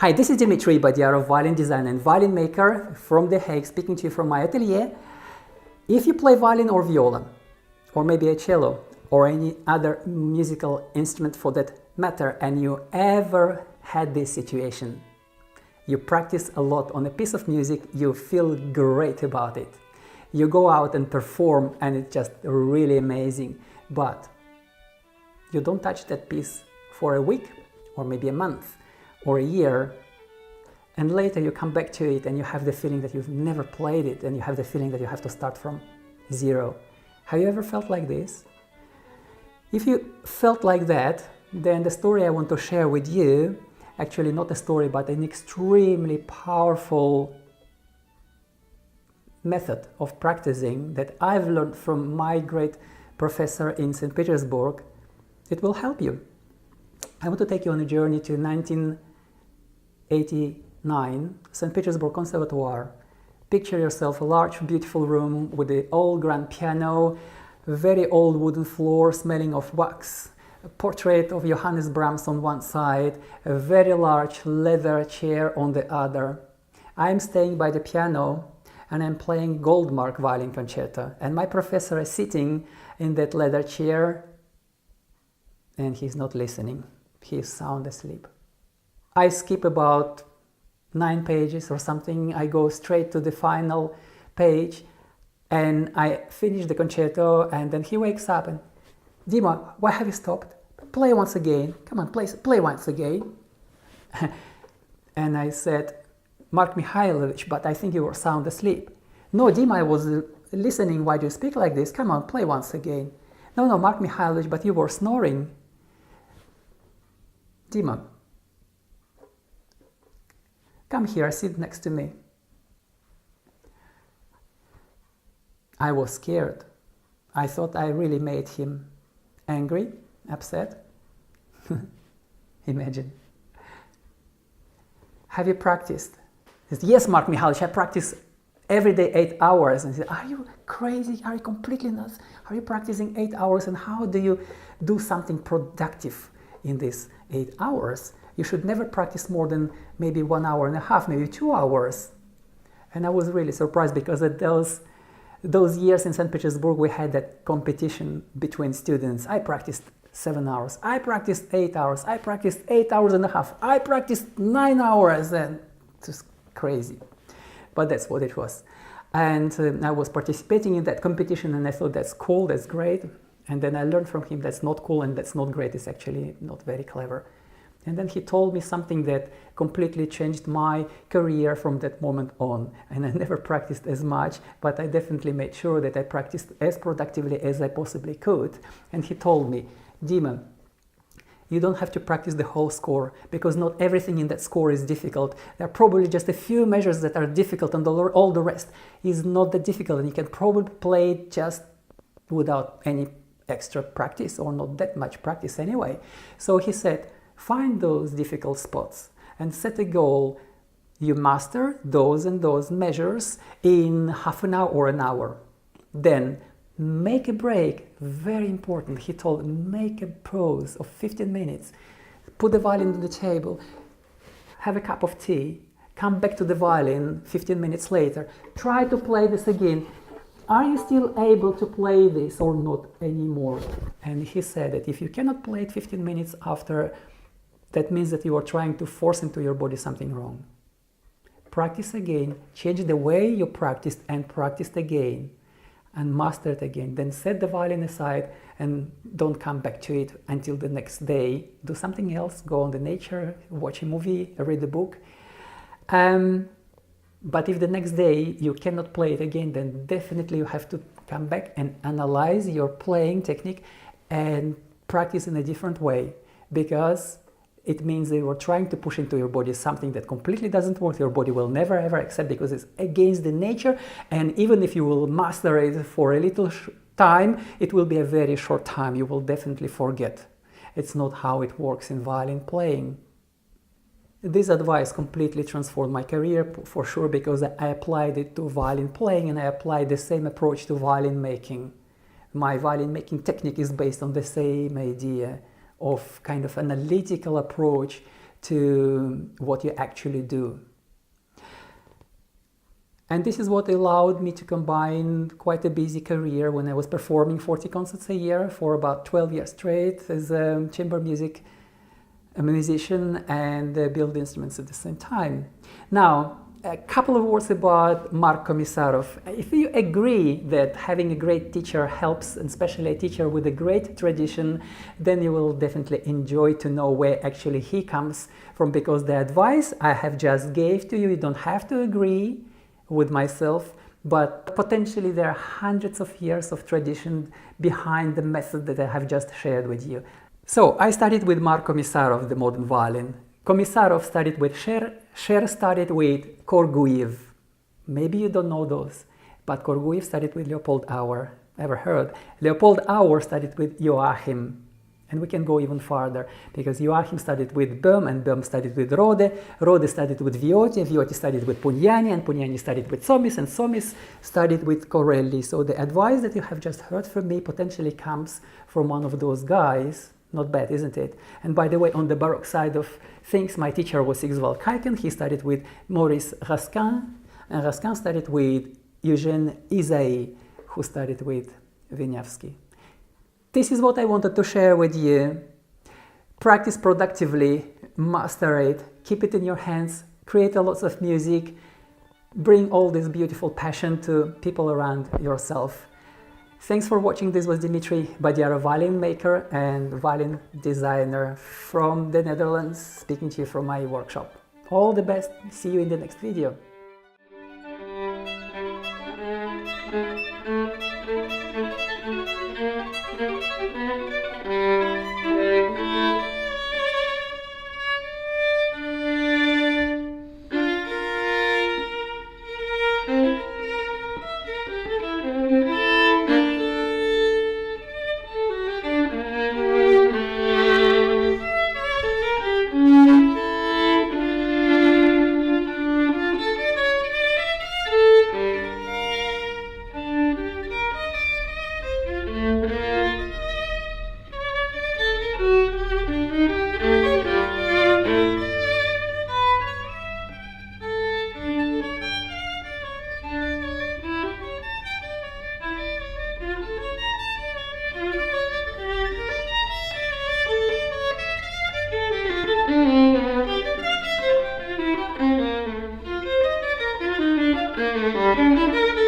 Hi, this is Dmitry Badiarov, violin designer and violin maker from The Hague, speaking to you from my atelier. If you play violin or viola, or maybe a cello, or any other musical instrument for that matter, and you ever had this situation, you practice a lot on a piece of music, you feel great about it. You go out and perform and it's just really amazing, but you don't touch that piece for a week, or maybe a month, or a year, and later you come back to it and you have the feeling that you've never played it, and you have the feeling that you have to start from zero. Have you ever felt like this? If you felt like that, then the story I want to share with you, actually not a story but an extremely powerful method of practicing that I've learned from my great professor in St. Petersburg, it will help you. I want to take you on a journey to 1989, St. Petersburg Conservatoire. Picture yourself a large, beautiful room with an old grand piano, a very old wooden floor smelling of wax, a portrait of Johannes Brahms on one side, a very large leather chair on the other. I'm staying by the piano and I'm playing Goldmark violin concerto, and my professor is sitting in that leather chair and he's not listening. He's sound asleep. I skip about 9 pages or something. I go straight to the final page and I finish the concerto, and then he wakes up and, Dima, why have you stopped? Play once again. Come on, play once again. And I said, Mark Mikhailovich, but I think you were sound asleep. No, Dima, I was listening. Why do you speak like this? Come on, play once again. No, Mark Mikhailovich, but you were snoring. Dima, come here, sit next to me. I was scared. I thought I really made him angry, upset. Imagine. Have you practiced? He said, yes, Mark Mikhailovich, I practice every day 8 hours. And he said, are you crazy? Are you completely nuts? Are you practicing 8 hours? And how do you do something productive in these 8 hours? You should never practice more than maybe 1 hour and a half, maybe 2 hours. And I was really surprised, because at those years in St. Petersburg we had that competition between students. I practiced 7 hours, I practiced 8 hours, I practiced 8 hours and a half, I practiced 9 hours, and it was crazy. But that's what it was. And I was participating in that competition and I thought, that's cool, that's great. And then I learned from him that's not cool and that's not great, it's actually not very clever. And then he told me something that completely changed my career from that moment on. And I never practiced as much, but I definitely made sure that I practiced as productively as I possibly could. And he told me, Dima, you don't have to practice the whole score, because not everything in that score is difficult. There are probably just a few measures that are difficult, and all the rest is not that difficult. And you can probably play it just without any extra practice, or not that much practice anyway. So he said, find those difficult spots and set a goal. You master those and those measures in half an hour or an hour. Then make a break, very important. He told, make a pause of 15 minutes, put the violin on the table, have a cup of tea, come back to the violin 15 minutes later, try to play this again. Are you still able to play this or not anymore? And he said that if you cannot play it 15 minutes after, that means that you are trying to force into your body something wrong. Practice again, change the way you practiced and practiced again, and master it again. Then set the violin aside and don't come back to it until the next day. Do something else, go on the nature, watch a movie, read a book. But if the next day you cannot play it again, then definitely you have to come back and analyze your playing technique and practice in a different way, because it means that you are trying to push into your body something that completely doesn't work. Your body will never ever accept, because it's against the nature, and even if you will master it for a little time, it will be a very short time. You will definitely forget. It's not how it works in violin playing. This advice completely transformed my career, for sure, because I applied it to violin playing, and I applied the same approach to violin making. My violin making technique is based on the same idea of kind of analytical approach to what you actually do. And this is what allowed me to combine quite a busy career when I was performing 40 concerts a year for about 12 years straight as a chamber music musician and build instruments at the same time. Now, a couple of words about Mark Komissarov. If you agree that having a great teacher helps, and especially a teacher with a great tradition, then you will definitely enjoy to know where actually he comes from, because the advice I have just gave to you, you don't have to agree with myself, but potentially there are hundreds of years of tradition behind the method that I have just shared with you. So I studied with Mark Komissarov, the modern violin. Komissarov studied with Sher studied with Korguyev. Maybe you don't know those, but Korguyev studied with Leopold Auer. Ever heard? Leopold Auer studied with Joachim. And we can go even farther, because Joachim studied with Böhm, and Böhm studied with Rode. Rode studied with Viotti, Viotti studied with Pugnani, and Pugnani studied with Somis, and Somis studied with Corelli. So the advice that you have just heard from me potentially comes from one of those guys. Not bad, isn't it? And by the way, on the Baroque side of things, my teacher was Sigvald Kuijken. He studied with Maurice Raskin, and Raskin studied with Eugène Isaïe, who studied with Wieniawski. This is what I wanted to share with you. Practice productively, master it, keep it in your hands, create a lot of music, bring all this beautiful passion to people around yourself. Thanks for watching. This was Dmitry Badiarov, violin maker and violin designer from the Netherlands, speaking to you from my workshop. All the best. See you in the next video. Thank you.